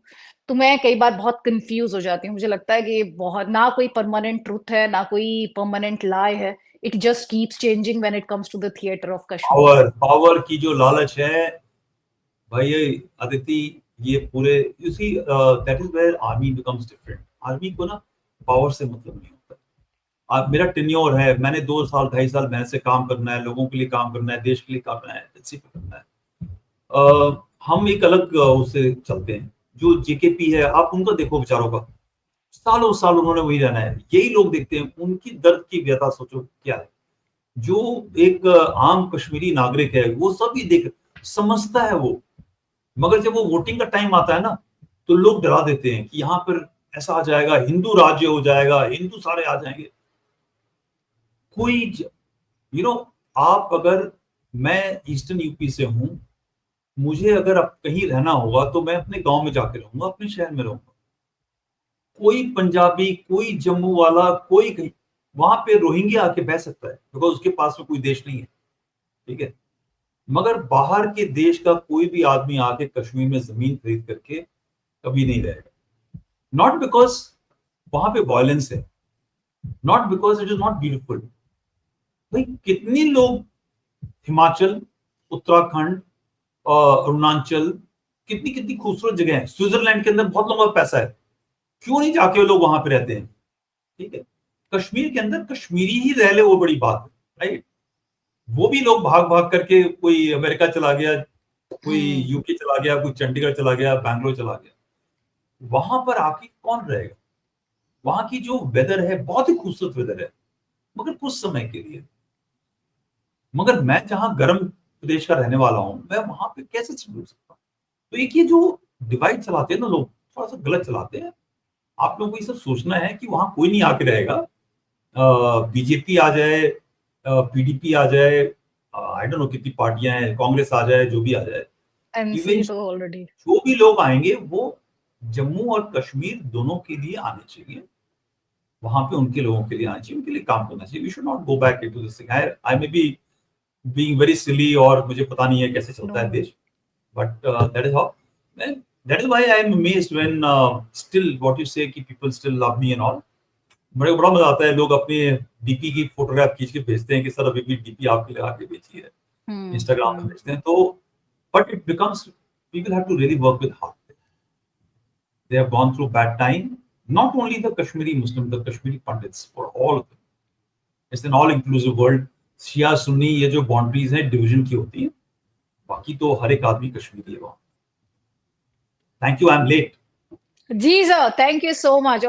तो मैं कई बार बहुत कंफ्यूज हो जाती हूँ। मुझे लगता है कि ये बहुत, ना कोई परमानेंट ट्रुथ है ना कोई परमानेंट लाई है। It just keeps changing when it comes to the theatre of Kashmir. Power की जो लालच है भाई, अदिति, ये पूरे you see that is where army becomes different. Army को ना पावर से मतलब नहीं होता। आप, मेरा टेन्योर है, मैंने 2 साल 2.5 साल मेहनत से काम करना है, लोगों के लिए काम करना है, देश के लिए काम करना है, इसी पे करना है। हम एक अलग उससे चलते हैं। जो जेकेपी है, आप उनका देखो बेचारों का, सालों साल उन्होंने वही रहना है। यही लोग देखते हैं, उनकी दर्द की व्यथा सोचो क्या है। जो एक आम कश्मीरी नागरिक है वो सब ही देख समझता है वो, मगर जब वो वोटिंग का टाइम आता है ना, तो लोग डरा देते हैं कि यहाँ पर ऐसा आ जाएगा, हिंदू राज्य हो जाएगा, हिंदू सारे आ जाएंगे। कोई यू नो आप अगर, मैं ईस्टर्न यूपी से हूं, मुझे अगर अब कहीं रहना होगा तो मैं अपने गांव में जाके रहूंगा, अपने शहर में रहूंगा। कोई पंजाबी, कोई जम्मू वाला, कोई कहीं वहां पे रोहिंग्या आके बह सकता है, बिकॉज उसके पास में कोई देश नहीं है, ठीक है। मगर बाहर के देश का कोई भी आदमी आके कश्मीर में जमीन खरीद करके कभी नहीं रहेगा। नॉट बिकॉज वहां पे वायलेंस है, not because it is not beautiful. भाई कितने लोग हिमाचल, उत्तराखंड, अरुणाचल, कितनी कितनी खूबसूरत जगह है, स्विट्जरलैंड के अंदर बहुत लोगों का पैसा है, क्यों नहीं जाके वो लोग वहां पे रहते हैं, ठीक है। कश्मीर के अंदर कश्मीरी ही रह ले, वो बड़ी बात है, राइट। वो भी लोग भाग भाग करके, कोई अमेरिका चला गया, कोई यूके चला गया, कोई चंडीगढ़ चला गया, बैंगलोर चला गया। वहां पर आके कौन रहेगा। वहां की जो वेदर है बहुत ही खूबसूरत वेदर है, मगर कुछ समय के लिए। मगर मैं जहां गर्म प्रदेश का रहने वाला हूं, मैं वहां पे कैसे चल सकता हूँ। तो एक ये जो डिवाइड चलाते हैं ना लोग, थोड़ा सा गलत चलाते हैं। आप लोगों को ये सब सोचना है कि वहां कोई नहीं आके रहेगा, बीजेपी आ जाए, पीडीपी आ जाए, आई डोंट नो कितनी पार्टियां हैं, कांग्रेस आ जाए, जो भी आ जाए, एनसी तो ऑलरेडी जो भी लोग आएंगे वो जम्मू और कश्मीर दोनों के लिए आने चाहिए, वहां पे उनके लोगों के लिए आना चाहिए, उनके लिए काम करना चाहिए। We should not go back into this thing. I may be being very silly, और मुझे पता नहीं है कैसे चलता है देश, but that is how, that is why I am amazed when still what you say कि people still love me and all. बड़ा मजा आता है, लोग अपने डीपी की फोटोग्राफ खींच के भेजते हैं कि सर अभी भी डीपी आपके लगा के भेजी है, इंस्टाग्राम पे भेजते हैं। तो but it becomes, people have to really work with heart. They have gone through bad time. Not only the Kashmiri Muslim, the Kashmiri Pandits, for all of them. It's an all-inclusive world. शिया सुन्नी ये जो boundaries हैं division की होती हैं, बाकी तो हर एक आदमी कश्मीरी है वहां। Thank you, I am late. जी sir, thank you so much.